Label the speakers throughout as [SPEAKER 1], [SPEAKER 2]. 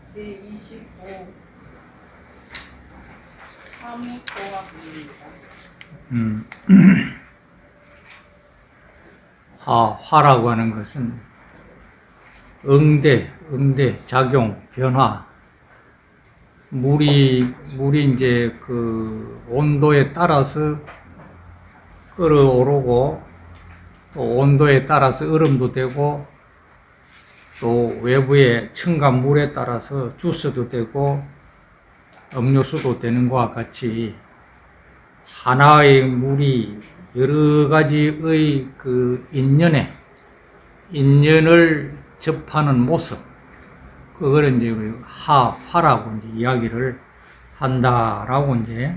[SPEAKER 1] 제25 사무소학입니다.
[SPEAKER 2] 화라고 하는 것은 응대, 작용, 변화. 물이 이제 그 온도에 따라서 끓어오르고, 또 온도에 따라서 얼음도 되고, 또 외부의 층간 물에 따라서 주스도 되고, 음료수도 되는 것과 같이 하나의 물이 여러 가지의 그 인연을 접하는 모습, 그거를 이제 우리 화라고 이제 이야기를 한다라고 이제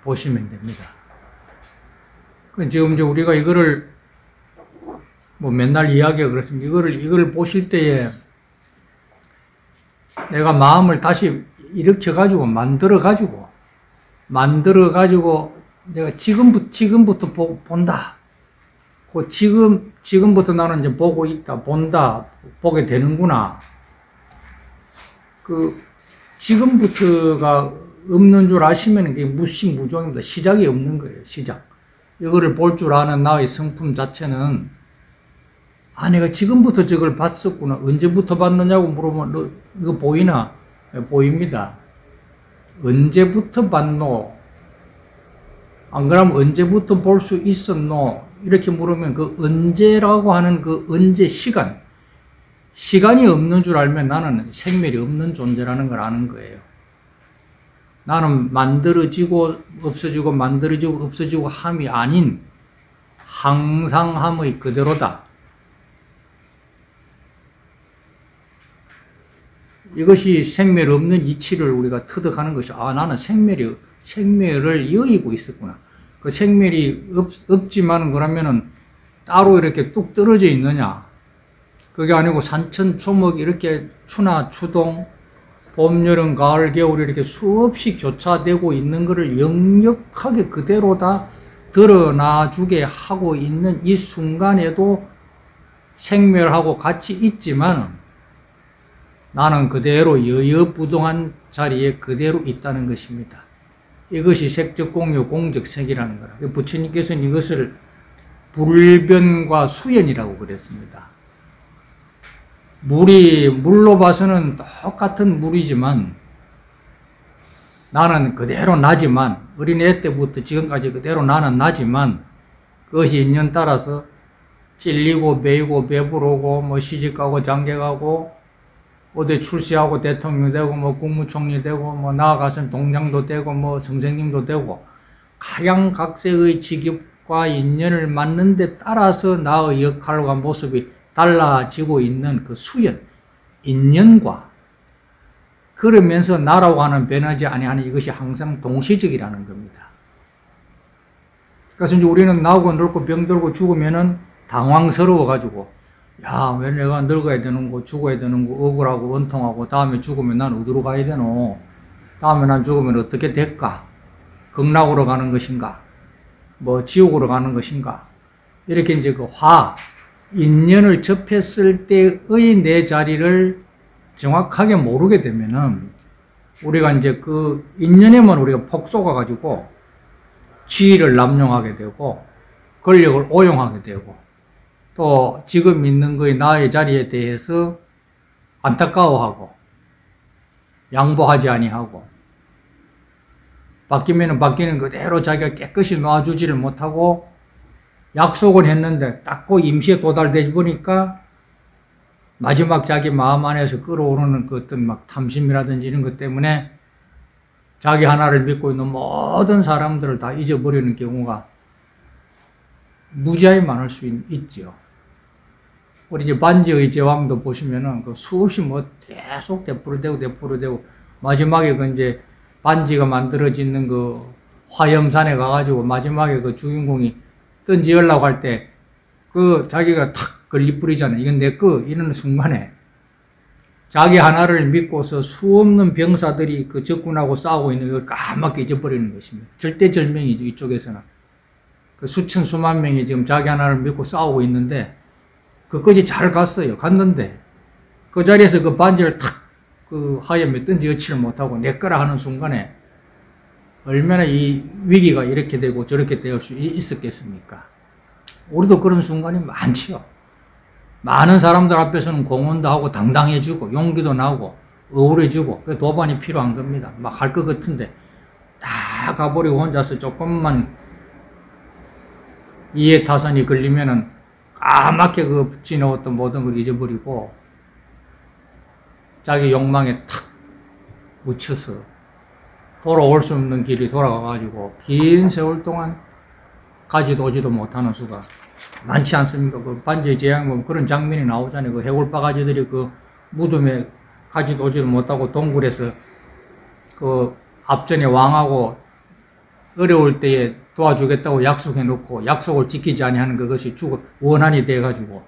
[SPEAKER 2] 보시면 됩니다. 지금 이제 우리가 이거를 뭐 맨날 이야기가 그렇습니다. 이걸 보실 때에 내가 마음을 다시 일으켜가지고 만들어가지고 내가 지금부터 본다. 그 지금부터 나는 이제 보고 있다, 본다, 보게 되는구나. 그 지금부터가 없는 줄 아시면 그게 무시무종입니다. 시작이 없는 거예요. 시작. 이거를 볼 줄 아는 나의 성품 자체는 내가 지금부터 저걸 봤었구나. 언제부터 봤느냐고 물어보면 너 이거 보이나? 보입니다. 언제부터 봤노? 안 그러면 언제부터 볼 수 있었노? 이렇게 물으면 그 언제라고 하는 그 언제 시간이 없는 줄 알면 나는 생멸이 없는 존재라는 걸 아는 거예요. 나는 만들어지고 없어지고 만들어지고 없어지고 함이 아닌 항상함의 그대로다. 이것이 생멸 없는 이치를 우리가 터득하는 것이 나는 생멸을 여의고 있었구나. 그 생멸이 없지만은 그러면은 따로 이렇게 뚝 떨어져 있느냐? 그게 아니고 산천초목 이렇게 추나 추동, 봄, 여름, 가을, 겨울 이렇게 수없이 교차되고 있는 것을 역력하게 그대로 다 드러나주게 하고 있는 이 순간에도 생멸하고 같이 있지만 나는 그대로 여여부동한 자리에 그대로 있다는 것입니다. 이것이 색적공유 공적색이라는 거라. 부처님께서는 이것을 불변과 수연이라고 그랬습니다. 물로 봐서는 똑같은 물이지만 나는 그대로 나지만 어린애 때부터 지금까지 그대로 나는 나지만 그것이 인연 따라서 찔리고 매이고 배부르고 뭐 시집가고 장가가고 어디 출세하고 대통령 되고 뭐 국무총리 되고 뭐 나아가서는 동장도 되고 뭐 선생님도 되고 각양각색의 직업과 인연을 맞는 데 따라서 나의 역할과 모습이 달라지고 있는 그 수연, 인연과 그러면서 나라고 하는 변하지 아니하는 이것이 항상 동시적이라는 겁니다. 그래서 이제 우리는 나오고 늙고 병들고 죽으면은 당황스러워가지고 왜 내가 늙어야 되는 거, 죽어야 되는 거, 억울하고 원통하고, 다음에 죽으면 난 어디로 가야 되노? 다음에 난 죽으면 어떻게 될까? 극락으로 가는 것인가? 뭐, 지옥으로 가는 것인가? 이렇게 이제 그 인연을 접했을 때의 내 자리를 정확하게 모르게 되면은, 우리가 이제 그 인연에만 우리가 폭 쏘가가지고, 지위를 남용하게 되고, 권력을 오용하게 되고, 또 지금 있는 거의 나의 자리에 대해서 안타까워하고 양보하지 아니하고 바뀌면은 바뀌는 그대로 자기가 깨끗이 놔주지를 못하고 약속은 했는데 딱 그 임시에 도달되지 보니까 마지막 자기 마음 안에서 끌어오르는 그 어떤 막 탐심이라든지 이런 것 때문에 자기 하나를 믿고 있는 모든 사람들을 다 잊어버리는 경우가 무지하게 많을 수 있죠. 우리 이제 반지의 제왕도 보시면은 그 수없이 뭐 계속 되풀이되고 마지막에 그 이제 반지가 만들어지는 그 화염산에 가가지고 마지막에 그 주인공이 던지려고 할 때 그 자기가 탁 걸리뿌리잖아요. 이건 내 거 이러는 순간에 자기 하나를 믿고서 수없는 병사들이 그 적군하고 싸우고 있는 걸 까맣게 잊어버리는 것입니다. 절대절명이죠. 이쪽에서는. 그 수천 수만 명이 지금 자기 하나를 믿고 싸우고 있는데 그까지 잘 갔어요. 갔는데 그 자리에서 그 반지를 탁 그 하염에 던지지를 못하고 내 거라 하는 순간에 얼마나 이 위기가 이렇게 되고 저렇게 될 수 있었겠습니까? 우리도 그런 순간이 많지요. 많은 사람들 앞에서는 공헌도 하고 당당해지고 용기도 나고 우울해지고 그 도반이 필요한 겁니다. 막 할 것 같은데 다 가버리고 혼자서 조금만 이해 타산이 걸리면은 까맣게 그 지나왔던 모든 걸 잊어버리고 자기 욕망에 탁 묻혀서 돌아올 수 없는 길이 돌아가가지고 긴 세월 동안 가지도 오지도 못하는 수가 많지 않습니까? 그 반지의 제왕 보면 그런 장면이 나오잖아요. 그 해골 바가지들이 그 무덤에 가지도 오지도 못하고 동굴에서 그 앞전에 왕하고 어려울 때에 도와주겠다고 약속해 놓고 약속을 지키지 아니하는 그것이 원한이 돼가지고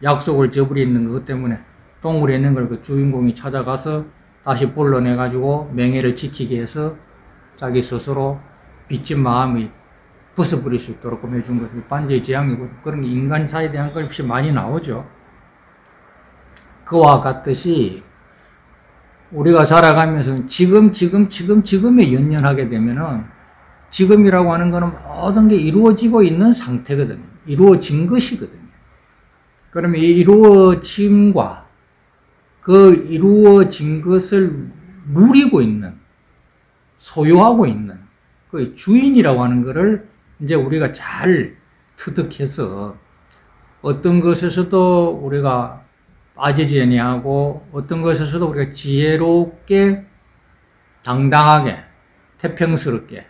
[SPEAKER 2] 약속을 저버리는 것 때문에 동굴에 있는 걸 그 주인공이 찾아가서 다시 불러내가지고 명예를 지키게 해서 자기 스스로 빚진 마음이 벗어버릴 수 있도록 해준 것. 반지의 제왕이고 그런 게 인간사에 대한 것이 많이 나오죠. 그와 같듯이 우리가 살아가면서 지금에 연연하게 되면은 지금이라고 하는 것은 모든 게 이루어지고 있는 상태거든요. 이루어진 것이거든요. 그러면 이 이루어짐과 그 이루어진 것을 누리고 있는, 소유하고 있는 그 주인이라고 하는 것을 이제 우리가 잘 터득해서 어떤 것에서도 우리가 빠지지 아니하고 어떤 것에서도 우리가 지혜롭게 당당하게 태평스럽게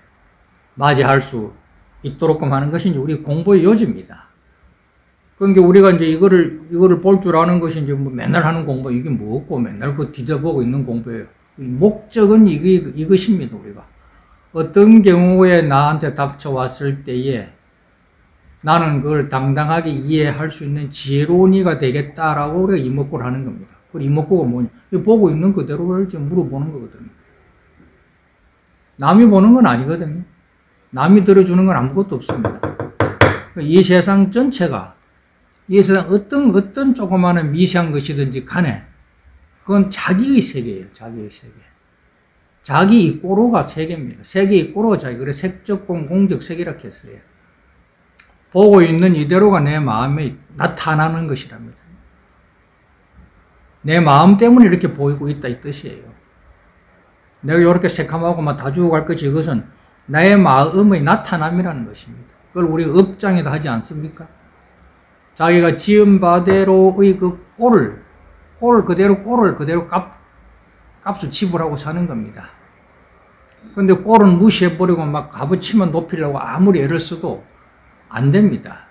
[SPEAKER 2] 맞이할 수 있도록 하는 것이 이제 우리 공부의 요지입니다. 그러니까 우리가 이제 이거를 볼 줄 아는 것이 이제 뭐 맨날 하는 공부, 이게 뭐고 맨날 그 뒤져보고 있는 공부예요. 목적은 이것입니다, 우리가. 어떤 경우에 나한테 닥쳐왔을 때에 나는 그걸 당당하게 이해할 수 있는 지혜로운 이가 되겠다라고 우리가 이목구를 하는 겁니다. 그 이목구가 뭐냐? 보고 있는 그대로를 지금 물어보는 거거든요. 남이 보는 건 아니거든요. 남이 들어주는 건 아무것도 없습니다. 이 세상 전체가 이 세상 어떤 조그마한 미세한 것이든지 간에 그건 자기의 세계예요. 자기의 세계. 자기 이 꼬로가 세계입니다. 세계 이 꼬로가 자기. 그래서 색적공, 공적 세계라고 했어요. 보고 있는 이대로가 내 마음에 나타나는 것이랍니다. 내 마음 때문에 이렇게 보이고 있다 이 뜻이에요. 내가 이렇게 새카마고 막 다 주고 갈 것이 이것은 나의 마음의 나타남이라는 것입니다. 그걸 우리가 업장에다 하지 않습니까? 자기가 지은 바대로의 그 꼴을 그대로 값을 지불하고 사는 겁니다. 근데 꼴은 무시해버리고 막 값어치만 높이려고 아무리 애를 써도 안 됩니다.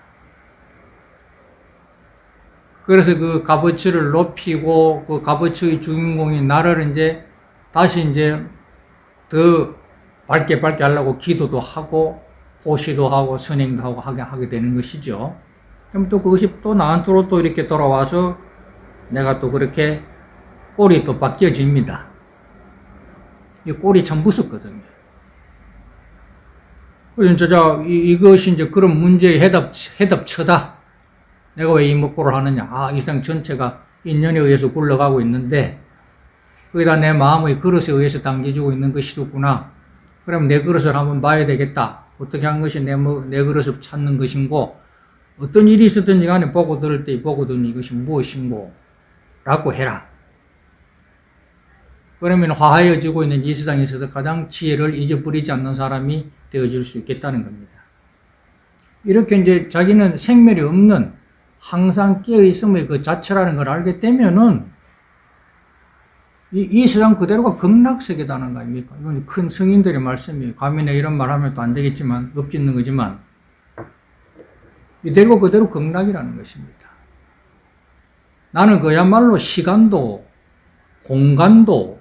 [SPEAKER 2] 그래서 그 값어치를 높이고 그 값어치의 주인공이 나를 이제 다시 이제 더 밝게 하려고 기도도 하고 호시도 하고 선행도 하고 하게 되는 것이죠. 그럼 또 그것이 또 나한테로 또 이렇게 돌아와서 내가 또 그렇게 꼴이 또 바뀌어집니다. 이 꼴이 참 무섭거든요. 그래서 이것이 이제 그런 문제의 해답처다. 내가 왜 이 먹고를 하느냐. 이 세상 전체가 인연에 의해서 굴러가고 있는데 거기다 내 마음의 그릇에 의해서 당겨지고 있는 것이구나. 그럼 내 그릇을 한번 봐야 되겠다. 어떻게 한 것이 내 그릇을 찾는 것인고 어떤 일이 있었든지 간에 보고 들을 때 보고 듣는 이것이 무엇인고 라고 해라. 그러면 화하여지고 있는 이 세상에 있어서 가장 지혜를 잊어버리지 않는 사람이 되어질 수 있겠다는 겁니다. 이렇게 이제 자기는 생멸이 없는 항상 깨어있음의 그 자체라는 걸 알게 되면은 이 세상 그대로가 극락세계다는 거 아닙니까? 이건 큰 성인들의 말씀이에요. 감히 내 이런 말 하면 또 안 되겠지만, 엎짓는 거지만, 이대로 그대로 극락이라는 것입니다. 나는 그야말로 시간도, 공간도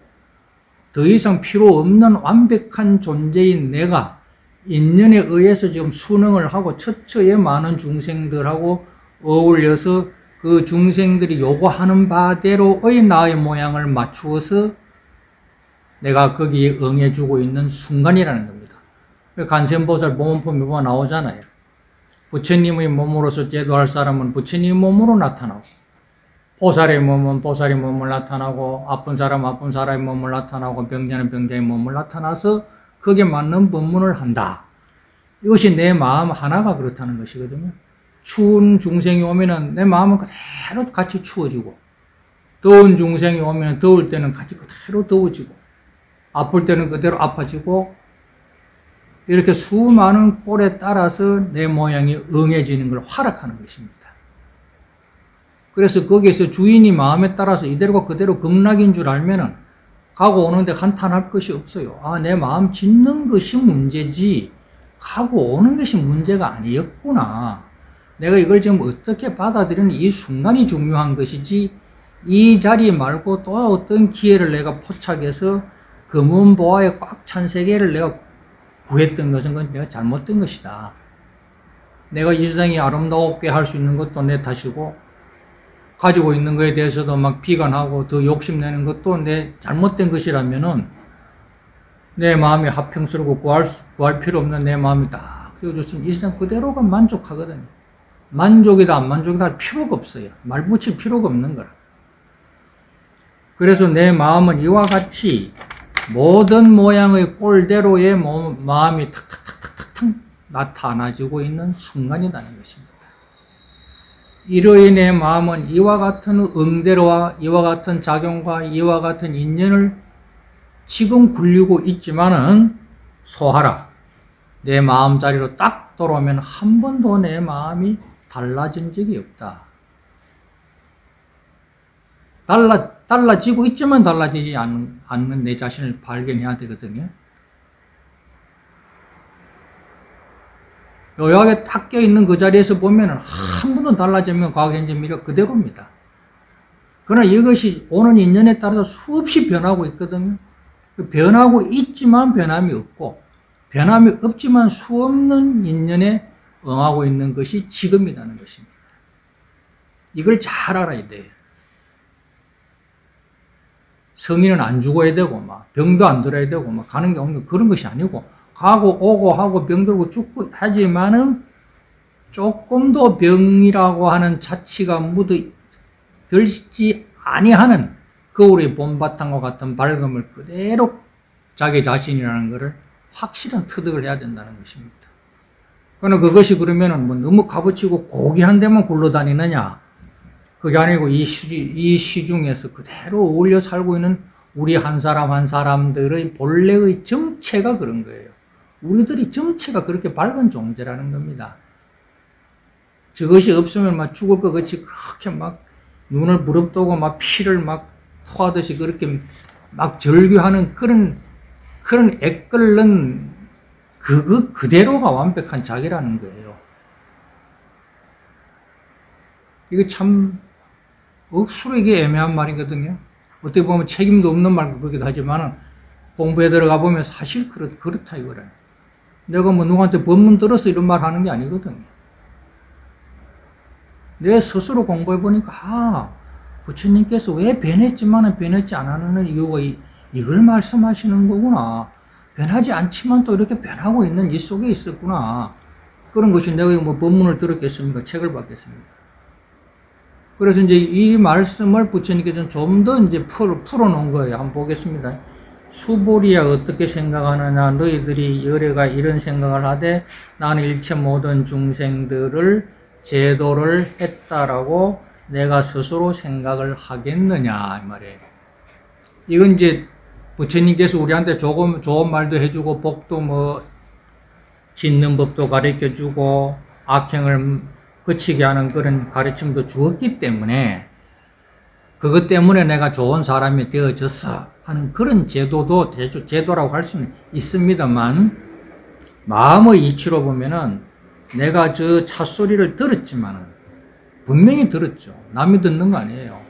[SPEAKER 2] 더 이상 필요 없는 완벽한 존재인 내가 인연에 의해서 지금 순응을 하고 처처에 많은 중생들하고 어울려서 그 중생들이 요구하는 바대로의 나의 모양을 맞추어서 내가 거기에 응해주고 있는 순간이라는 겁니다. 간센보살 보문품에 보면 나오잖아요. 부처님의 몸으로서 제도할 사람은 부처님 몸으로 나타나고 보살의 몸은 보살의 몸을 나타나고, 아픈 사람 아픈 사람의 몸을 나타나고, 병자는 병자의 몸을 나타나서 거기에 맞는 법문을 한다. 이것이 내 마음 하나가 그렇다는 것이거든요. 추운 중생이 오면은 내 마음은 그대로 같이 추워지고, 더운 중생이 오면 더울 때는 같이 그대로 더워지고, 아플 때는 그대로 아파지고, 이렇게 수많은 꼴에 따라서 내 모양이 응해지는 걸 화락하는 것입니다. 그래서 거기에서 주인이 마음에 따라서 이대로가 그대로 극락인 줄 알면은 가고 오는데 한탄할 것이 없어요. 아, 내 마음 짓는 것이 문제지 가고 오는 것이 문제가 아니었구나. 내가 이걸 지금 어떻게 받아들이는 이 순간이 중요한 것이지, 이 자리 말고 또 어떤 기회를 내가 포착해서 금은 보화에 꽉 찬 세계를 내가 구했던 것은 그건 내가 잘못된 것이다. 내가 이 세상이 아름답게 할 수 있는 것도 내 탓이고, 가지고 있는 것에 대해서도 막 비관하고 더 욕심내는 것도 내 잘못된 것이라면은 내 마음이 하평스럽고 구할 필요 없는 내 마음이 딱 그려줬으면 이 세상 그대로가 만족하거든요. 만족이다 안 만족이다 할 필요가 없어요. 말 붙일 필요가 없는 거라. 그래서 내 마음은 이와 같이 모든 모양의 꼴대로의 마음이 탁탁탁탁탁 나타나지고 있는 순간이라는 것입니다. 이러히 내 마음은 이와 같은 응대로와 이와 같은 작용과 이와 같은 인연을 지금 굴리고 있지만은 소하라. 내 마음자리로 딱 돌아오면 한 번도 내 마음이 달라진 적이 없다. 달라지고 있지만 달라지지 않는 내 자신을 발견해야 되거든요. 요약에 딱 껴있는 그 자리에서 보면은 한 번도 달라지면 과거, 현재, 미래 그대로입니다. 그러나 이것이 오는 인연에 따라서 수없이 변하고 있거든요. 변하고 있지만 변함이 없고, 변함이 없지만 수없는 인연에 응하고 있는 것이 지금이라는 것입니다. 이걸 잘 알아야 돼요. 성인은 안 죽어야 되고, 막 병도 안 들어야 되고, 막 가는 게 없는 그런 것이 아니고, 가고 오고 하고 병들고 죽고 하지만은 조금 더 병이라고 하는 자취가 묻어들지 아니하는 거울의 본바탕과 같은 밝음을 그대로 자기 자신이라는 것을 확실한 터득을 해야 된다는 것입니다. 그러나 그것이 그러면은 뭐 너무 값어치고 고귀한 데만 굴러다니느냐? 그게 아니고 이 시중에서 그대로 어울려 살고 있는 우리 한 사람 한 사람들의 본래의 정체가 그런 거예요. 우리들이 정체가 그렇게 밝은 존재라는 겁니다. 저것이 없으면 막 죽을 것 같이 그렇게 막 눈을 부릅뜨고 막 피를 막 토하듯이 그렇게 막 절규하는 그런 애끓는 그대로가 완벽한 자기라는 거예요. 이게 참 억수로 이게 애매한 말이거든요. 어떻게 보면 책임도 없는 말 같기도 하지만 공부에 들어가 보면 사실 그렇다 이거래. 내가 뭐 누구한테 법문 들어서 이런 말 하는 게 아니거든요. 내 스스로 공부해 보니까 부처님께서 왜 변했지만 변했지 않았는 이유가 이걸 말씀하시는 거구나. 변하지 않지만 또 이렇게 변하고 있는 이 속에 있었구나. 그런 것이 내가 뭐 법문을 들었겠습니까? 책을 봤겠습니까? 그래서 이제 이 말씀을 부처님께서는 좀 더 이제 풀어놓은 거예요. 한번 보겠습니다. 수보리야 어떻게 생각하느냐. 너희들이 여래가 이런 생각을 하되 나는 일체 모든 중생들을 제도를 했다라고 내가 스스로 생각을 하겠느냐 이 말이에요. 이건 이제 부처님께서 우리한테 좋은 말도 해주고 복도 뭐 짓는 법도 가르쳐주고 악행을 그치게 하는 그런 가르침도 주었기 때문에 그것 때문에 내가 좋은 사람이 되어졌어 하는 그런 제도도 제도라고 할 수는 있습니다만 마음의 이치로 보면은 내가 저 찻소리를 들었지만은 분명히 들었죠. 남이 듣는 거 아니에요.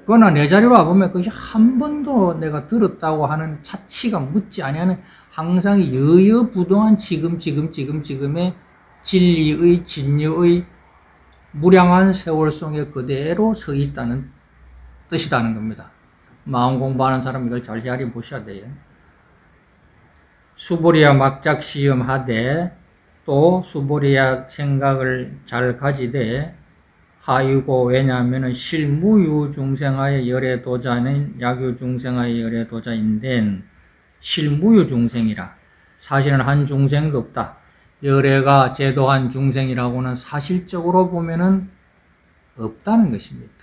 [SPEAKER 2] 그러나 내 자리로 와보면 그것이 한 번도 내가 들었다고 하는 자취가 묻지 아니하는 항상 여여부동한 지금의 진리의 진여의 무량한 세월 속에 그대로 서 있다는 뜻이라는 겁니다. 마음 공부하는 사람 이걸 잘 헤아려 보셔야 돼요. 수보리야 막작 시험하되 또 수보리야 생각을 잘 가지되 하이고, 왜냐하면 실무유 중생하의 열의 도자는 약유 중생하의 열의 도자인데 실무유 중생이라 사실은 한 중생도 없다. 열애가 제도한 중생이라고는 사실적으로 보면은 없다는 것입니다.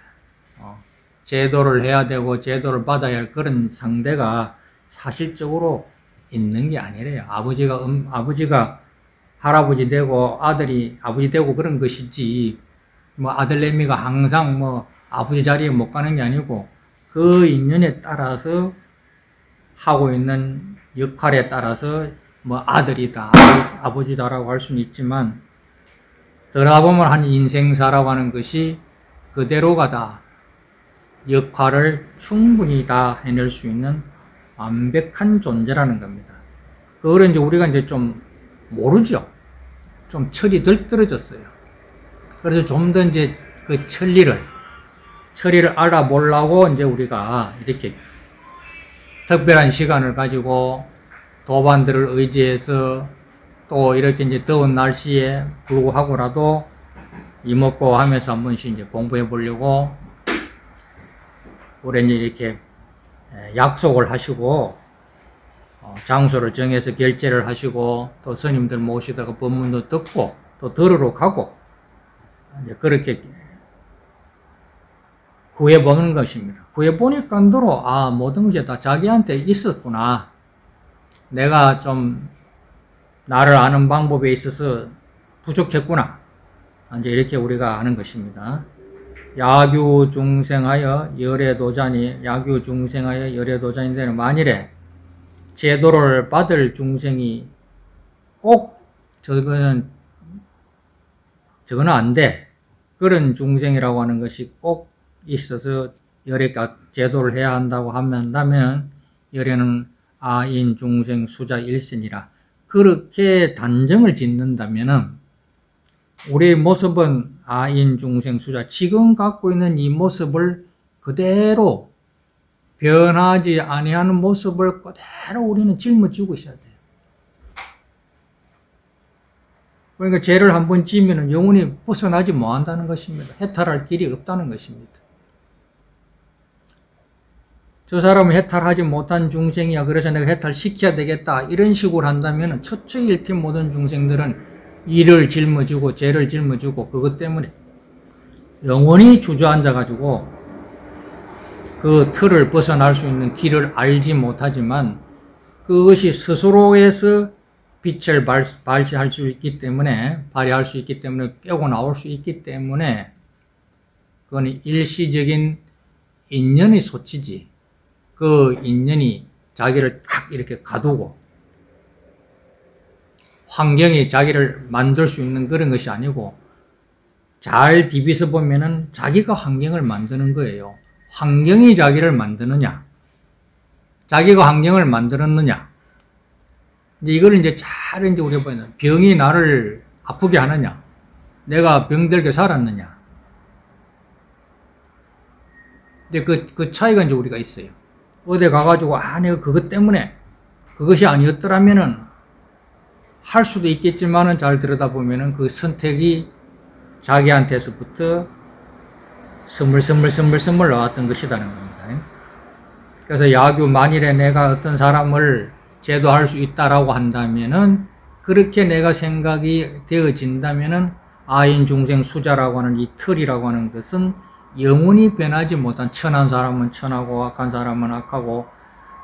[SPEAKER 2] 제도를 해야 되고 제도를 받아야 할 그런 상대가 사실적으로 있는 게 아니래요. 아버지가 할아버지 되고 아들이 아버지 되고 그런 것이지, 뭐 아들내미가 항상 뭐 아버지 자리에 못 가는 게 아니고 그 인연에 따라서 하고 있는 역할에 따라서 뭐 아들이다, 아버지다라고 할 수는 있지만, 돌아보면 한 인생사라고 하는 것이 그대로가 다 역할을 충분히 다 해낼 수 있는 완벽한 존재라는 겁니다. 그걸 이제 우리가 이제 좀 모르죠. 좀 철이 덜 떨어졌어요. 그래서 좀 더 이제 그 천리를 알아보려고 이제 우리가 이렇게 특별한 시간을 가지고 도반들을 의지해서 또 이렇게 이제 더운 날씨에 불구하고라도 이먹고 하면서 한 번씩 이제 공부해 보려고 우리 이제 이렇게 약속을 하시고 장소를 정해서 결제를 하시고 또 스님들 모시다가 법문도 듣고 또 들으러 가고 이제 그렇게 구해보는 것입니다. 구해보니까 모든 것이 다 자기한테 있었구나. 내가 좀 나를 아는 방법에 있어서 부족했구나. 이제 이렇게 우리가 아는 것입니다. 야규 중생하여 열애 도자니, 야규 중생하여 열애 도자인데는 만일에 제도를 받을 중생이 꼭 저거는 안 돼. 그런 중생이라고 하는 것이 꼭 있어서 열애 제도를 해야 한다고 한다면 열애는 아인 중생 수자 일신이라 그렇게 단정을 짓는다면은 우리의 모습은 아인 중생 수자, 지금 갖고 있는 이 모습을 그대로 변하지 아니하는 모습을 그대로 우리는 짊어지고 있어야 돼요. 그러니까 죄를 한번 지으면 영원히 벗어나지 못한다는 것입니다. 해탈할 길이 없다는 것입니다. 저 사람은 해탈하지 못한 중생이야, 그래서 내가 해탈시켜야 되겠다, 이런 식으로 한다면 처처 일티 모든 중생들은 일을 짊어지고 죄를 짊어지고 그것 때문에 영원히 주저앉아가지고 그 틀을 벗어날 수 있는 길을 알지 못하지만 그것이 스스로에서 빛을 발휘할 수 있기 때문에 깨고 나올 수 있기 때문에 그건 일시적인 인연의 소치지, 그 인연이 자기를 딱 이렇게 가두고 환경이 자기를 만들 수 있는 그런 것이 아니고, 잘 디비서 보면은 자기가 환경을 만드는 거예요. 환경이 자기를 만드느냐, 자기가 환경을 만들었느냐. 이제 이걸 이제 잘 이제 우리가 보면 병이 나를 아프게 하느냐, 내가 병들게 살았느냐. 이제 그 차이가 이제 우리가 있어요. 어디 가가지고 내가 그것 때문에 그것이 아니었더라면은 할 수도 있겠지만은 잘 들여다보면은 그 선택이 자기한테서부터 스물스물 나왔던 것이라는 겁니다. 그래서 야규 만일에 내가 어떤 사람을 제도할 수 있다라고 한다면은, 그렇게 내가 생각이 되어진다면은 아인 중생 수자라고 하는 이 틀이라고 하는 것은 영원히 변하지 못한, 천한 사람은 천하고 악한 사람은 악하고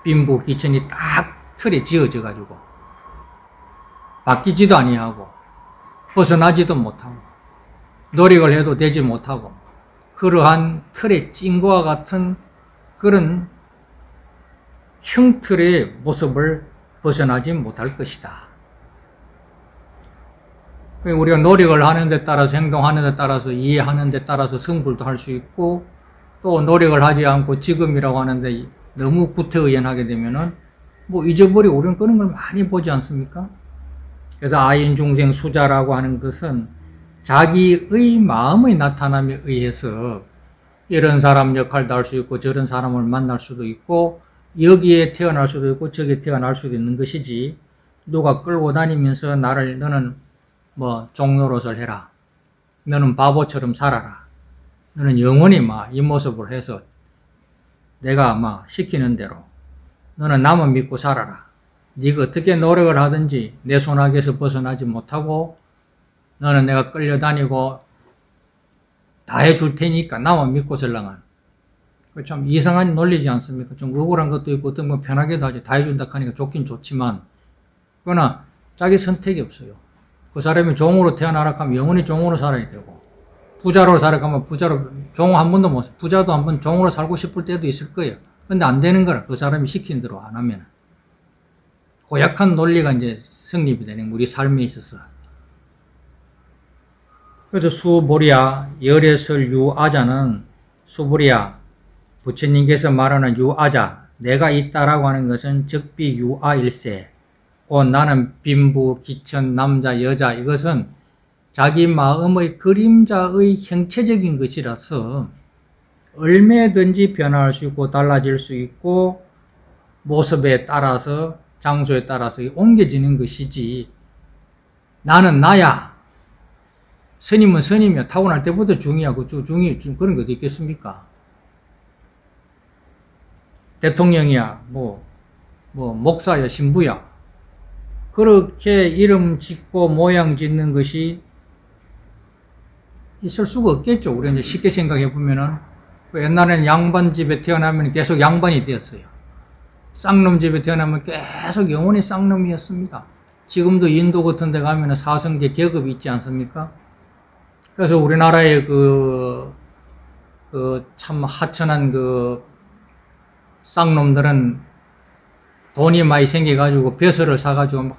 [SPEAKER 2] 빈부 기천이 딱 틀에 지어져 가지고 바뀌지도 아니하고 벗어나지도 못하고 노력을 해도 되지 못하고 그러한 틀에 찐 것과 같은 그런 형틀의 모습을 벗어나지 못할 것이다. 우리가 노력을 하는 데 따라서, 행동하는 데 따라서, 이해하는 데 따라서 성불도 할 수 있고, 또 노력을 하지 않고 지금이라고 하는데 너무 구태의연하게 되면은 뭐 잊어버리고, 우리는 그런 걸 많이 보지 않습니까? 그래서 아인 중생 수자라고 하는 것은 자기의 마음의 나타남에 의해서 이런 사람 역할도 할 수 있고 저런 사람을 만날 수도 있고 여기에 태어날 수도 있고 저기에 태어날 수도 있는 것이지, 누가 끌고 다니면서 너는 뭐 종노릇을 해라, 너는 바보처럼 살아라, 너는 영원히 막 이 모습을 해서 내가 막 시키는 대로 너는 나만 믿고 살아라. 네가 어떻게 노력을 하든지 내 손아귀에서 벗어나지 못하고 너는 내가 끌려다니고 다 해줄 테니까 나만 믿고 살랑한. 참 이상한 논리지 않습니까? 좀 억울한 것도 있고 어떤 건 편하게도 하지. 다 해준다 하니까 좋긴 좋지만 그러나 자기 선택이 없어요. 그 사람이 종으로 태어나라 하면 영원히 종으로 살아야 되고 부자로 살아라 하면 부자로 종 한 번도 못 부자도 한 번 종으로 살고 싶을 때도 있을 거예요. 근데 안 되는 거라. 그 사람이 시킨 대로 안 하면. 고약한 논리가 이제 성립이 되는 우리 삶에 있어서. 그래서 수보리야 열애설 유아자는 수보리야 부처님께서 말하는 유아자 내가 있다라고 하는 것은 적비 유아일세 곧 나는 빈부 기천 남자 여자 이것은 자기 마음의 그림자의 형체적인 것이라서 얼마든지 변화할 수 있고 달라질 수 있고 모습에 따라서 장소에 따라서 옮겨지는 것이지 나는 나야. 스님은 스님이야. 타고날 때부터 중이하고 중이 그런 게 어디 있겠습니까? 대통령이야. 목사야. 신부야. 그렇게 이름 짓고 모양 짓는 것이 있을 수가 없겠죠. 우리가 이제 쉽게 생각해 보면은 옛날에는 양반 집에 태어나면 계속 양반이 되었어요. 쌍놈 집에 태어나면 계속 영원히 쌍놈이었습니다. 지금도 인도 같은 데 가면 사성제 계급이 있지 않습니까? 그래서 우리나라의 참 하천한 쌍놈들은 돈이 많이 생겨가지고 벼슬을 사가지고 막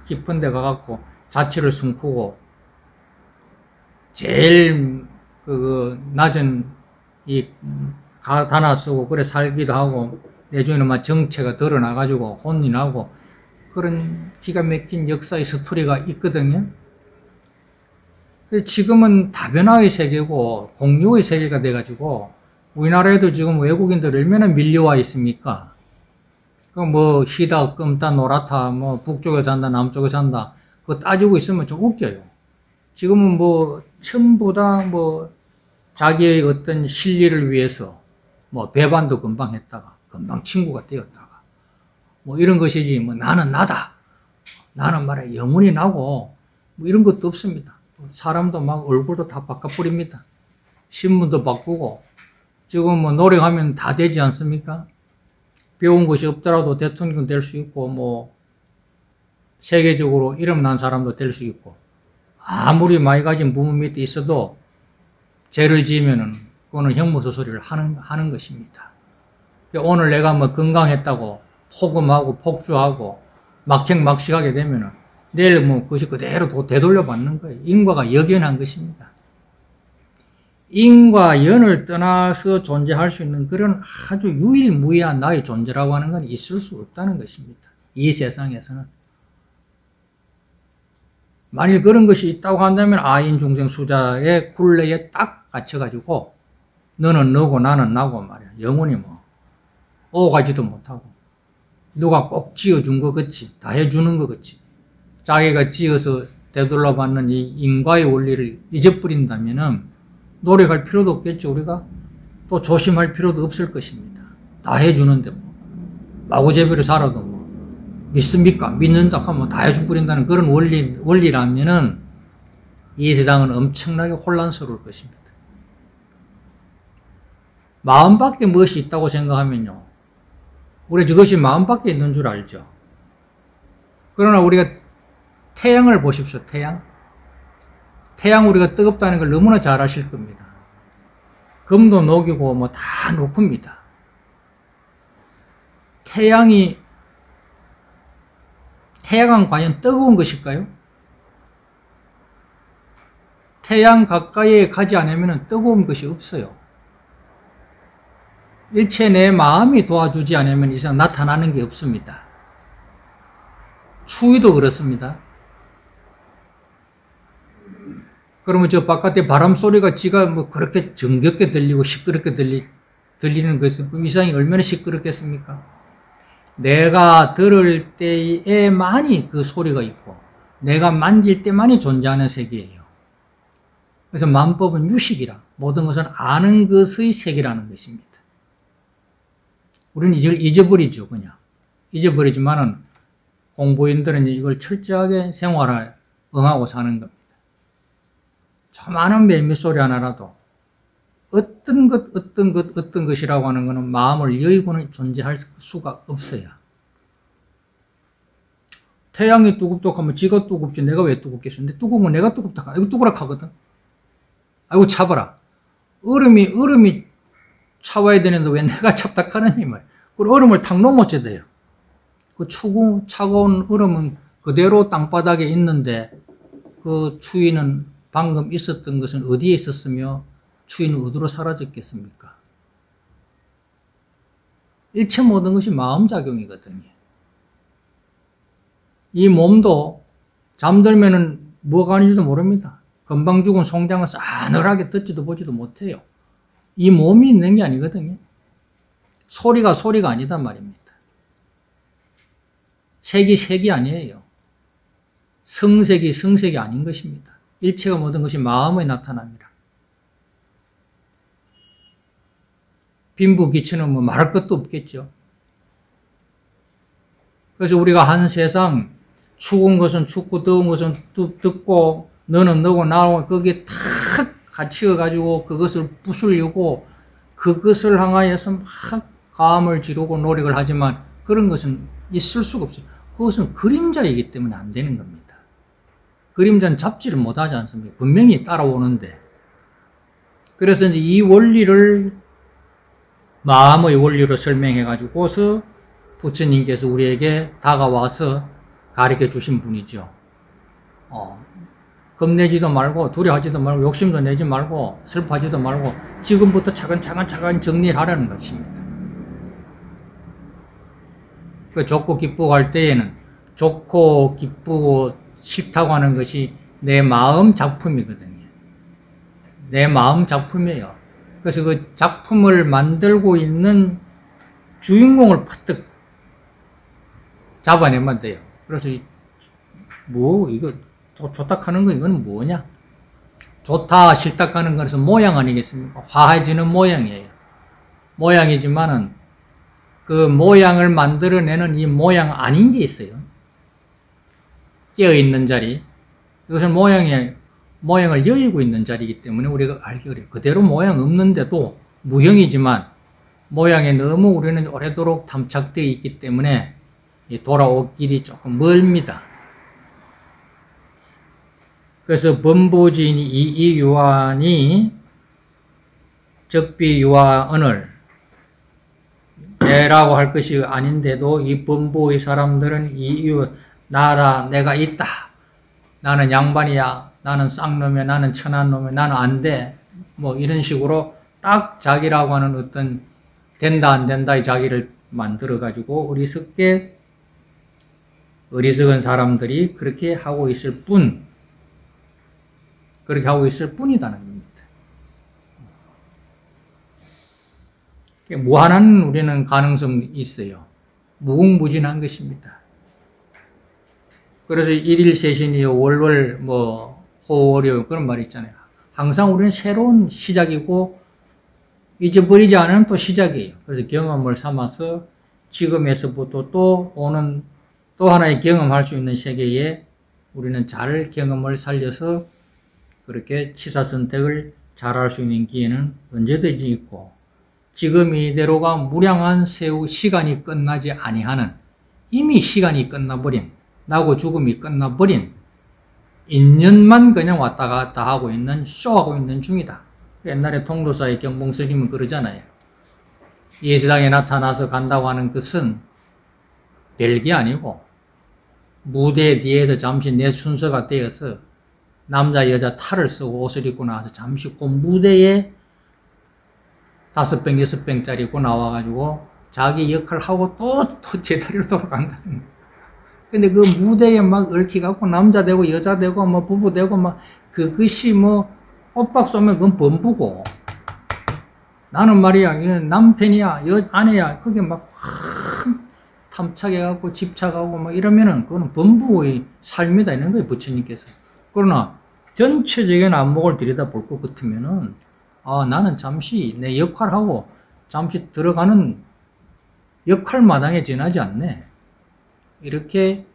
[SPEAKER 2] 깊은 데 가갖고 자취를 숨고 제일 낮은 가다나 쓰고 그래 살기도 하고 내중에는 막 정체가 드러나가지고 혼이 나고 그런 기가 막힌 역사의 스토리가 있거든요. 지금은 다변화의 세계고 공유의 세계가 돼가지고 우리나라에도 지금 외국인들 얼마나 밀려와 있습니까? 희다, 끔따, 노랗다, 북쪽에 산다, 남쪽에 산다 그거 따지고 있으면 좀 웃겨요. 지금은 전부 다 자기의 어떤 실리를 위해서 배반도 금방 했다가 금방 친구가 되었다가 이런 것이지 나는 나다. 나는 말이야 영원히 나고 이런 것도 없습니다. 사람도 막 얼굴도 다 바꿔버립니다. 신문도 바꾸고 지금 노력하면 다 되지 않습니까? 배운 것이 없더라도 대통령 될 수 있고 세계적으로 이름 난 사람도 될 수 있고 아무리 많이 가진 부모 밑에 있어도 죄를 지으면은 그거는 형무소소리를 하는 것입니다. 오늘 내가 건강했다고 포금하고 폭주하고 막행막식하게 되면은 내일 그것이 그대로 되돌려 받는 거예요. 인과가 역연한 것입니다. 인과 연을 떠나서 존재할 수 있는 그런 아주 유일무이한 나의 존재라고 하는 건 있을 수 없다는 것입니다. 이 세상에서는. 만일 그런 것이 있다고 한다면 아인중생 수자의 굴레에 딱 갇혀가지고 너는 너고 나는 나고 말이야. 영원히 오가지도 못하고 누가 꼭 지어준 것 같이 다 해주는 것 같이 자기가 지어서 되돌려 받는 이 인과의 원리를 잊어버린다면은 노력할 필요도 없겠죠. 우리가 또 조심할 필요도 없을 것입니다. 다 해주는데 마구제비로 살아도 믿습니까? 믿는다 하면 다 해줘버린다는 그런 원리라면은 이 세상은 엄청나게 혼란스러울 것입니다. 마음밖에 무엇이 있다고 생각하면요. 우리 저것이 마음밖에 있는 줄 알죠. 그러나 우리가 태양을 보십시오. 태양 우리가 뜨겁다는 걸 너무나 잘 아실 겁니다. 금도 녹이고 다 녹습니다. 태양은 과연 뜨거운 것일까요? 태양 가까이에 가지 않으면 뜨거운 것이 없어요. 일체 내 마음이 도와주지 않으면 이상 나타나는 게 없습니다. 추위도 그렇습니다. 그러면 저 바깥에 바람 소리가 지가 그렇게 정겹게 들리고 시끄럽게 들리는 것은 그 이상이 얼마나 시끄럽겠습니까? 내가 들을 때에만이 그 소리가 있고 내가 만질 때만이 존재하는 세계예요. 그래서 만법은 유식이라 모든 것은 아는 것의 세계라는 것입니다. 우리는 이걸 잊어버리죠, 그냥. 잊어버리지만은 공부인들은 이걸 철저하게 생활에 응하고 사는 겁니다. 저 많은 매미소리 하나라도 어떤 것이라고 하는 것은 마음을 여의고는 존재할 수가 없어요. 태양이 뚜겁하면 지가 뚜겁지 내가 왜 뚜겁겠어? 근데 뚜거면 내가 뚜겁다. 이거 뚜그락 하거든. 아이고 차봐라. 얼음이 차와야 되는데 왜 내가 찹닥하느니 말이야. 그 얼음을 탁 넘어져야 돼요. 그 차가운 얼음은 그대로 땅바닥에 있는데 그 추위는 방금 있었던 것은 어디에 있었으며 추위는 어디로 사라졌겠습니까? 일체 모든 것이 마음작용이거든요. 이 몸도 잠들면은 뭐가 아닌지도 모릅니다. 금방 죽은 송장을 싸늘하게 듣지도 보지도 못해요. 이 몸이 있는 게 아니거든요. 소리가 아니단 말입니다. 색이 아니에요. 성색이 아닌 것입니다. 일체가 모든 것이 마음에 나타납니다. 빈부 기천은 뭐 말할 것도 없겠죠. 그래서 우리가 한 세상 추운 것은 춥고 더운 것은 덥고 너는 너고 나고 거기에 탁 갇혀가지고 그것을 부수려고 그것을 향하여서 막 가함을 지르고 노력을 하지만 그런 것은 있을 수가 없어요. 그것은 그림자이기 때문에 안 되는 겁니다. 그림자는 잡지를 못하지 않습니까? 분명히 따라오는데. 그래서 이제 이 원리를 마음의 원리로 설명해가지고서 부처님께서 우리에게 다가와서 가르쳐 주신 분이죠. 겁내지도 말고 두려워하지도 말고 욕심도 내지 말고 슬퍼하지도 말고 지금부터 차근차근 정리를 하라는 것입니다. 그 좋고 기쁘고 할 때에는 좋고 기쁘고 싫다고 하는 것이 내 마음 작품이거든요. 내 마음 작품이에요. 그래서 그 작품을 만들고 있는 주인공을 퍼뜩 잡아내면 돼요. 그래서 이거 좋다 하는 거 이거는 뭐냐? 좋다 싫다 하는 것은 모양 아니겠습니까? 화해지는 모양이에요. 모양이지만은 그 모양을 만들어내는 이 모양 아닌 게 있어요. 깨어있는 자리. 이것은 모양을 여의고 있는 자리이기 때문에 우리가 알기 어려워요. 그대로 모양 없는데도 무형이지만 모양에 너무 우리는 오래도록 담착되어 있기 때문에 돌아올 길이 조금 멀습니다. 그래서 범보진 이이유한이 적비유한을 내라고 할 것이 아닌데도 이 범보의 사람들은 이유 나라 내가 있다. 나는 양반이야. 나는 쌍놈이야. 나는 천한 놈이야. 나는 안 돼. 뭐 이런 식으로 딱 자기라고 하는 어떤 된다 안 된다의 자기를 만들어 가지고 어리석은 사람들이 그렇게 하고 있을 뿐이다는 겁니다. 무한한 우리는 가능성이 있어요. 무궁무진한 것입니다. 그래서 일일세신이요 월월 호월이요 그런 말이 있잖아요. 항상 우리는 새로운 시작이고 잊어버리지 않은 또 시작이에요. 그래서 경험을 삼아서 지금에서부터 또 오는 또 하나의 경험할 수 있는 세계에 우리는 잘 경험을 살려서 그렇게 취사선택을 잘할 수 있는 기회는 언제든지 있고 지금 이대로가 무량한 시간이 끝나지 아니하는 이미 시간이 끝나버린 나고 죽음이 끝나버린 인연만 그냥 왔다 갔다 하고 있는 쇼하고 있는 중이다. 옛날에 통도사의 경봉스님은 그러잖아요. 이 세상에 나타나서 간다고 하는 것은 별게 아니고 무대 뒤에서 잠시 내 순서가 되어서 남자 여자 탈을 쓰고 옷을 입고 나와서 잠시 그 무대에 5병 6병짜리 입고 나와가지고 자기 역할을 하고 또 제자리로 돌아간다는 거예요. 근데 그 무대에 막 얽혀갖고 남자 되고 여자 되고 뭐 부부 되고 막 그것이 엇박 쏘면 그건 범부고 나는 말이야 남편이야 아내야 그게 막 탐착해갖고 집착하고 막 이러면은 그거는 범부의 삶이다 이런 거예요 부처님께서. 그러나 전체적인 안목을 들여다볼 것 같으면은 나는 잠시 내 역할하고 잠시 들어가는 역할마당에 지나지 않네. 이렇게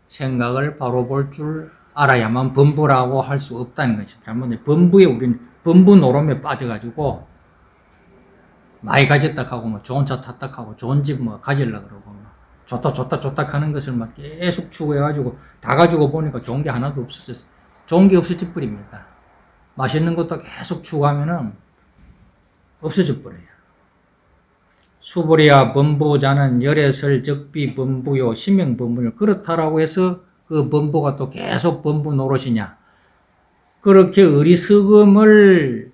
[SPEAKER 2] 생각을 바로 볼 줄 알아야만 범부라고 할 수 없다는 것이 잘못돼. 우리는 범부 노름에 빠져가지고 많이 가졌다 하고 뭐 좋은 차 탔다 하고 좋은 집 뭐 가지려고 그러고 뭐 좋다 하는 것을 막 계속 추구해가지고 다 가지고 보니까 좋은 게 하나도 없어졌어. 좋은 게 없어질 뿐입니다. 맛있는 것도 계속 추구하면은 없어질 뿐이에요. 수보리야 범부자는 열애설 적비 범부요 심형 범부요. 그렇다라고 해서 그 범부가 또 계속 범부 노릇이냐. 그렇게 의리스금을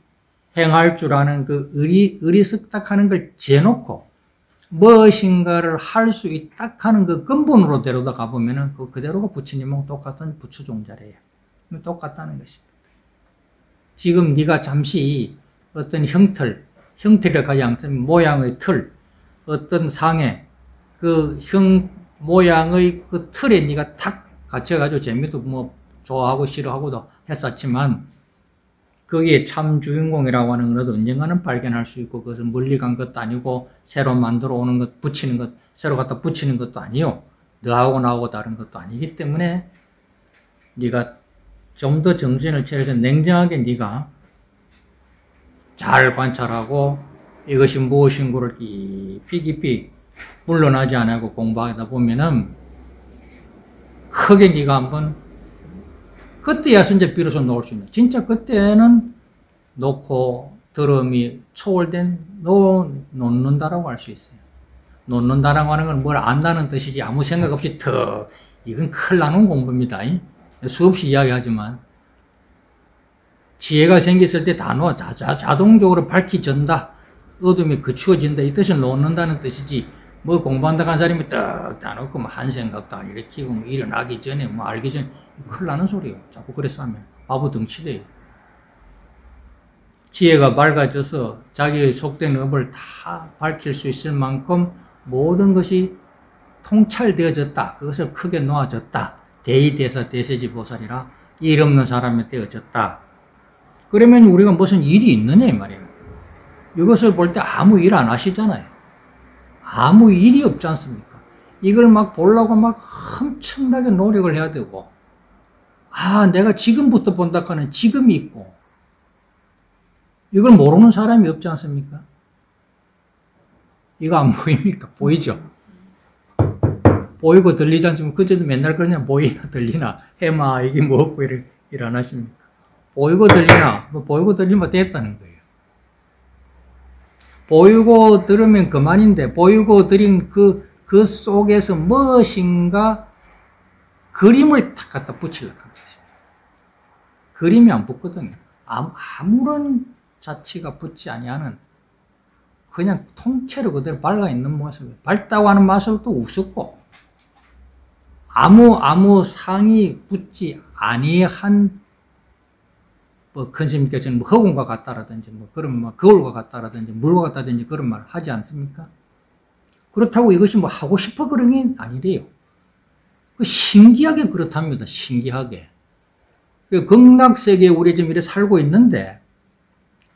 [SPEAKER 2] 행할 줄 아는 그 의리석닥하는 걸 재놓고 무엇인가를 할 수 있다 하는 그 근본으로 데려다 가보면은 그 그대로가 부처님하고 똑같은 부처종자래요. 똑같다는 것입니다. 지금 네가 잠시 어떤 형태를 가지 않는 모양의 틀, 어떤 상의 그 모양의 그 틀에 네가 탁 갇혀가지고 재미도 뭐 좋아하고 싫어하고도 했었지만 거기에 참 주인공이라고 하는 것도 언젠가는 발견할 수 있고 그것은 멀리 간 것도 아니고 새로 만들어 오는 것, 붙이는 것, 새로 갖다 붙이는 것도 아니요. 너하고 나하고 다른 것도 아니기 때문에 네가 좀 더 정신을 차려서 냉정하게 네가 잘 관찰하고 이것이 무엇인고를 깊이 물러나지 않고 공부하다 보면은 크게 네가 한번 그때야 이제 비로소 놓을 수 있는. 진짜 그때는 놓고 들음이 초월된 놓는다라고 할 수 있어요. 놓는다라고 하는 건 뭘 안다는 뜻이지 아무 생각 없이 이건 큰일 나는 공부입니다. 수없이 이야기하지만 지혜가 생겼을 때 단어 자동적으로 밝혀진다. 어둠이 그치워진다. 이 뜻을 놓는다는 뜻이지 뭐 공부한다고 한 사람이 딱 다 놓고 뭐 한 생각도 안 일으키고 뭐 일어나기 전에 뭐 알기 전에 큰일 나는 소리예요. 자꾸 그래서 하면 바보 덩치돼요. 지혜가 밝아져서 자기의 속된 업을 다 밝힐 수 있을 만큼 모든 것이 통찰되어졌다. 그것을 크게 놓아졌다. 대의대사 대세지보살이라 일 없는 사람이 되어졌다. 그러면 우리가 무슨 일이 있느냐 이 말이에요. 이것을 볼 때 아무 일 안 하시잖아요. 아무 일이 없지 않습니까? 이걸 막 보려고 막 엄청나게 노력을 해야 되고 내가 지금부터 본다 하는 지금이 있고 이걸 모르는 사람이 없지 않습니까? 이거 안 보입니까? 보이죠? 보이고 들리지 않지만 그제도 맨날 그러냐 보이나 들리나 해마 이게 뭐고 일 안 하십니까? 보이고 들리나 뭐 보이고 들리면 됐다는 거예요. 보이고 들으면 그만인데 보이고 들린 그 속에서 무엇인가 그림을 탁 갖다 붙이려고 하는 것입니다. 그림이 안 붙거든요. 아무런 자취가 붙지 아니하는 그냥 통째로 그대로 밝아 있는 모습. 밝다고 하는 모습도 우습고 아무 상이 붙지 아니한 뭐 큰 스님께서는 뭐 허공과 같다라든지 뭐 그런 뭐 거울과 같다라든지 물과 같다든지 그런 말 하지 않습니까? 그렇다고 이것이 뭐 하고 싶어 그런 게 아니래요. 신기하게 그렇답니다. 신기하게. 극락세계에 우리 지금 이렇게 살고 있는데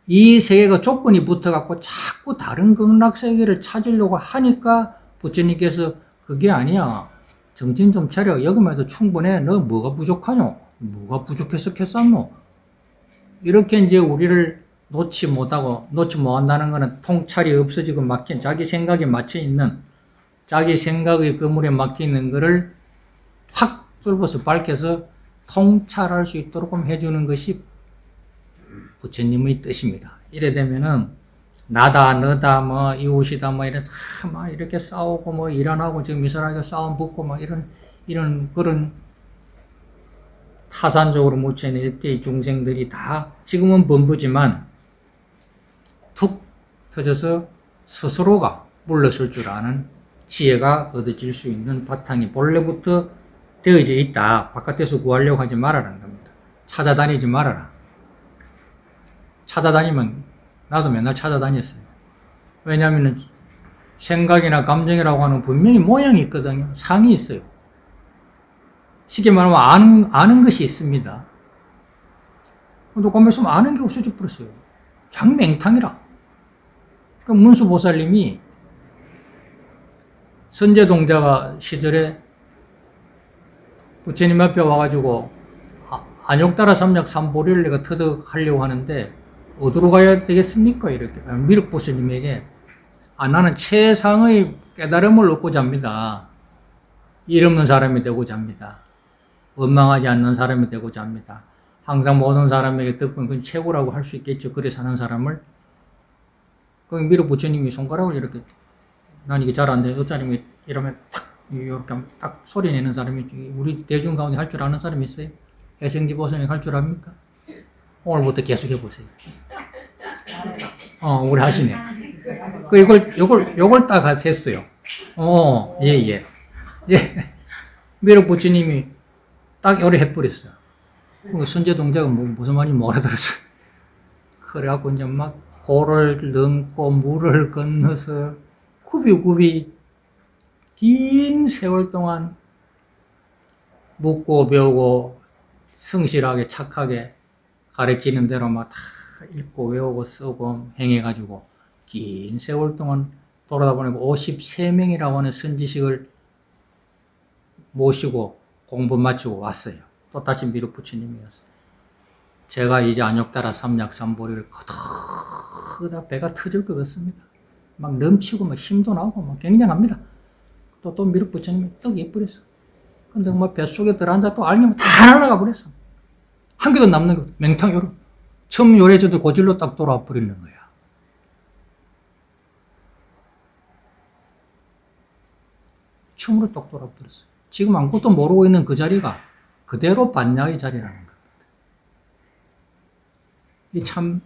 [SPEAKER 2] 이 세계가 조건이 붙어갖고 자꾸 다른 극락세계를 찾으려고 하니까 부처님께서 그게 아니야. 정신 좀 차려. 여기만 해도 충분해. 너 뭐가 부족하뇨? 뭐가 부족해서 했었노? 이렇게 이제 우리를 놓지 못한다는 것은 통찰이 없어지고 막힌 자기 생각에 맞춰 있는 자기 생각의 그물에 막혀 있는 것을 확 뚫어서 밝혀서 통찰할 수 있도록 해주는 것이 부처님의 뜻입니다. 이래 되면은 나다 너다 뭐 이웃이다 뭐 이래 막 이렇게 싸우고 뭐 일 안 하고 지금 이사람과 싸움 붙고 막 이런 그런 타산적으로 묻혀있는 일대의 중생들이 다 지금은 범부지만 툭 터져서 스스로가 물러설 줄 아는 지혜가 얻어질 수 있는 바탕이 본래부터 되어져 있다. 바깥에서 구하려고 하지 말아라는 겁니다. 찾아다니지 말아라. 찾아다니면 나도 맨날 찾아다녔어요. 왜냐하면 생각이나 감정이라고 하는 분명히 모양이 있거든요. 상이 있어요. 쉽게 말하면 아는 것이 있습니다. 근데 가만히 있으면 아는 게 없어져 버렸어요. 장맹탕이라. 그 문수보살님이 선제동자가 시절에 부처님 앞에 와가지고 안욕따라 삼약 삼보리를 내가 터득하려고 하는데 어디로 가야 되겠습니까? 이렇게 미륵보스님에게 나는 최상의 깨달음을 얻고자 합니다. 일 없는 사람이 되고자 합니다. 원망하지 않는 사람이 되고자 합니다. 항상 모든 사람에게 덕분 그건 최고라고 할 수 있겠죠. 그래 사는 사람을. 거기 미륵부처님이 손가락을 이렇게 난 이게 잘 안 돼. 어쩌면 이러면 딱 이렇게 딱 소리 내는 사람이 우리 대중 가운데 할 줄 아는 사람이 있어요? 해생지 보살님 할 줄 압니까? 오늘부터 계속 해보세요. 우리 하시네. 요걸 딱 했어요. 예. 미륵 부처님이 딱 요래 해버렸어요. 선제 동작은 무슨 말인지 못 알아들었어요. 그래갖고 이제 막 고를 넘고 물을 건너서 굽이 긴 세월 동안 묻고 배우고 성실하게 착하게 가르치는 대로 막 다 읽고 외우고 쓰고 행해가지고 긴 세월 동안 돌아다 보니까 53명이라고 하는 선지식을 모시고 공부 마치고 왔어요. 또 다시 미륵 부처님이었어요. 제가 이제 안욕따라 삼약 삼보리를 커다 배가 터질 것 같습니다. 막 넘치고 막 힘도 나고 막 굉장합니다. 또 미륵 부처님이 떡 예쁘랬어. 근데 막 뱃속에 들어앉아 또 알면 다 날아가 버렸어. 한 개도 남는 거 맹탕 요로 처음 요래져도 고질로 딱 돌아와 버리는 거야. 처음으로 딱 돌아와 버렸어. 지금 아무것도 모르고 있는 그 자리가 그대로 반야의 자리라는 겁니다. 이 참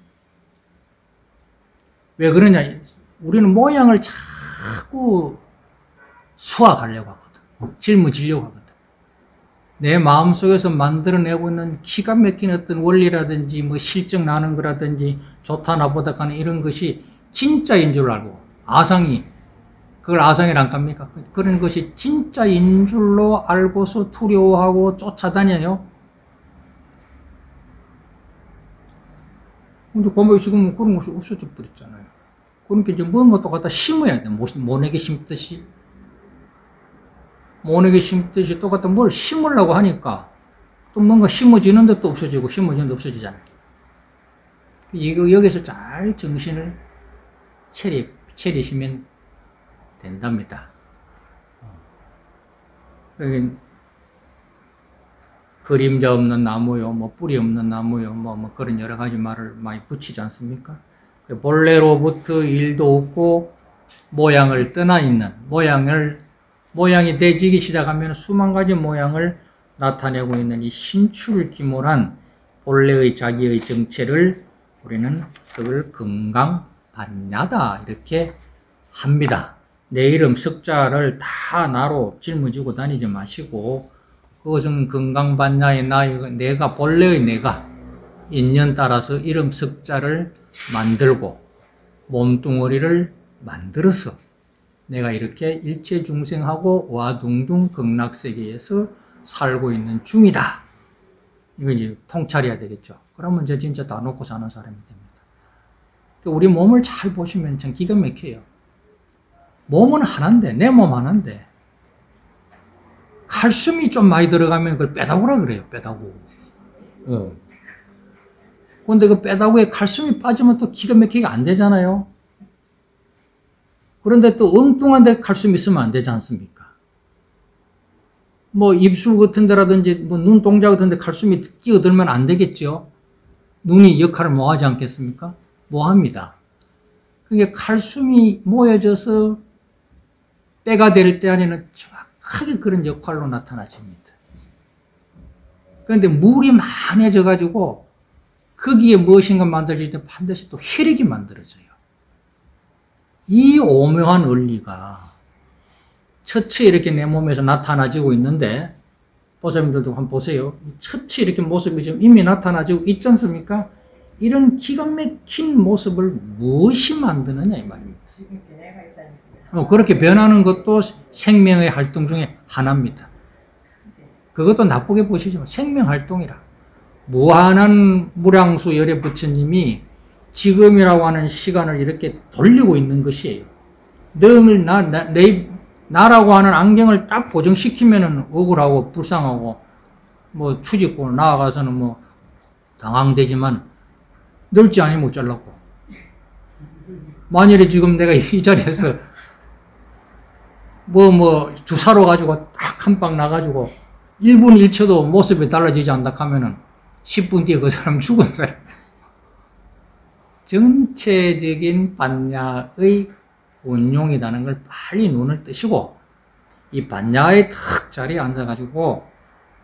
[SPEAKER 2] 왜 그러냐? 우리는 모양을 자꾸 수학하려고 하거든. 짊어지려고 하거든. 내 마음속에서 만들어내고 있는 기가 막힌 어떤 원리라든지 뭐 실적 나는 거라든지 좋다 나보다 가는 이런 것이 진짜인 줄 알고 아상이 그걸 아상이란 겁니까? 그런 것이 진짜인 줄로 알고서 두려워하고 쫓아다녀요. 근데 고모이 지금은 그런 것이 없어져 버렸잖아요. 그러니까 이제 뭔가 또 갖다 심어야 돼. 모내게 심듯이. 모내게 심듯이 또 갖다 뭘 심으려고 하니까 또 뭔가 심어지는데 또 없어지고 심어지는데 없어지잖아요. 여기서 잘 정신을 차리시면 된답니다. 그림자 없는 나무요, 뭐 뿌리 없는 나무요, 뭐 그런 여러 가지 말을 많이 붙이지 않습니까? 본래로부터 일도 없고 모양을 떠나 있는 모양이 되지기 시작하면 수만 가지 모양을 나타내고 있는 이 신출기몰한 본래의 자기의 정체를 우리는 그걸 금강반야다 이렇게 합니다. 내 이름 석자를 다 나로 짊어지고 다니지 마시고 그것은 금강반야의 내가 본래의 내가 인연 따라서 이름 석자를 만들고 몸뚱어리를 만들어서 내가 이렇게 일체 중생하고 와둥둥 극락세계에서 살고 있는 중이다. 이거 이제 통찰해야 되겠죠. 그러면 이제 진짜 다 놓고 사는 사람이 됩니다. 우리 몸을 잘 보시면 참 기가 막혀요. 몸은 하나인데, 내 몸 하나인데, 칼슘이 좀 많이 들어가면 그걸 빼다구라 그래요, 빼다구. 근데 그 빼다구에 칼슘이 빠지면 또 기가 막히게 안 되잖아요. 그런데 또 엉뚱한 데 칼슘이 있으면 안 되지 않습니까? 뭐 입술 같은 데라든지 뭐 눈동자 같은 데 칼슘이 끼어들면 안 되겠죠. 눈이 역할을 뭐 하지 않겠습니까? 뭐 합니다. 그게 칼슘이 모여져서 때가 될 때 안에는 정확하게 그런 역할로 나타나집니다. 그런데 물이 많아져 가지고 거기에 무엇인가 만들어질 때 반드시 또 혈액이 만들어져요. 이 오묘한 원리가 처치 이렇게 내 몸에서 나타나지고 있는데 보살님들도 한번 보세요. 처치 이렇게 모습이 지금 이미 나타나지고 있지 않습니까? 이런 기가 막힌 모습을 무엇이 만드느냐 이 말입니다. 그렇게 변하는 것도 생명의 활동 중에 하나입니다. 그것도 나쁘게 보시지만 생명활동이라. 무한한 무량수 열애 부처님이 지금이라고 하는 시간을 이렇게 돌리고 있는 것이에요. 늘 나라고 하는 안경을 딱 고정시키면은 억울하고 불쌍하고 뭐 추직고 나아가서는 뭐 당황되지만 늙지 않으면 못 잘랐고 만일에 지금 내가 이 자리에서 뭐 주사로 가지고 딱 한 방 나가지고 1분 1초도 모습이 달라지지 않다 하면은 10분 뒤에 그 사람 죽은 사람. 전체적인 반야의 운용이라는 걸 빨리 눈을 뜨시고 이 반야의 탁 자리에 앉아가지고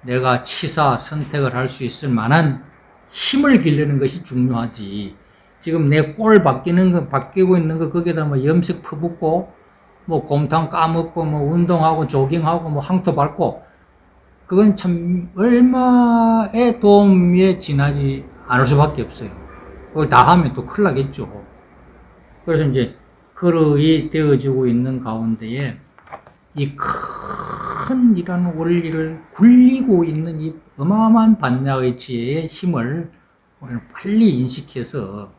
[SPEAKER 2] 내가 치사 선택을 할 수 있을 만한 힘을 기르는 것이 중요하지. 지금 내 꼴 바뀌고 있는 거 거기에다 뭐 염색 퍼붓고 뭐 곰탕 까먹고 뭐 운동하고 조깅하고 뭐 항토 밟고 그건 참 얼마의 도움에 지나지 않을 수밖에 없어요. 그걸 다 하면 또 큰일 나겠죠. 그래서 이제 그릇이 되어지고 있는 가운데에 이 큰 이라는 원리를 굴리고 있는 이 어마어마한 반야의 지혜의 힘을 빨리 인식해서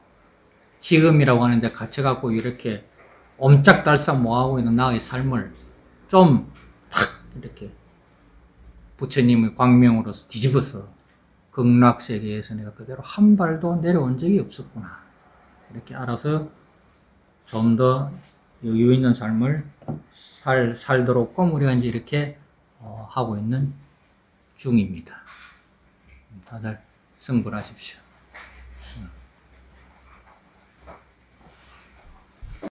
[SPEAKER 2] 지금이라고 하는데 갇혀갖고 이렇게 옴짝달싹 뭐하고 있는 나의 삶을 좀 탁 이렇게 부처님의 광명으로서 뒤집어서 극락세계에서 내가 그대로 한 발도 내려온 적이 없었구나. 이렇게 알아서 좀 더 여유 있는 삶을 살도록끔 우리가 이제 이렇게 하고 있는 중입니다. 다들 성불하십시오.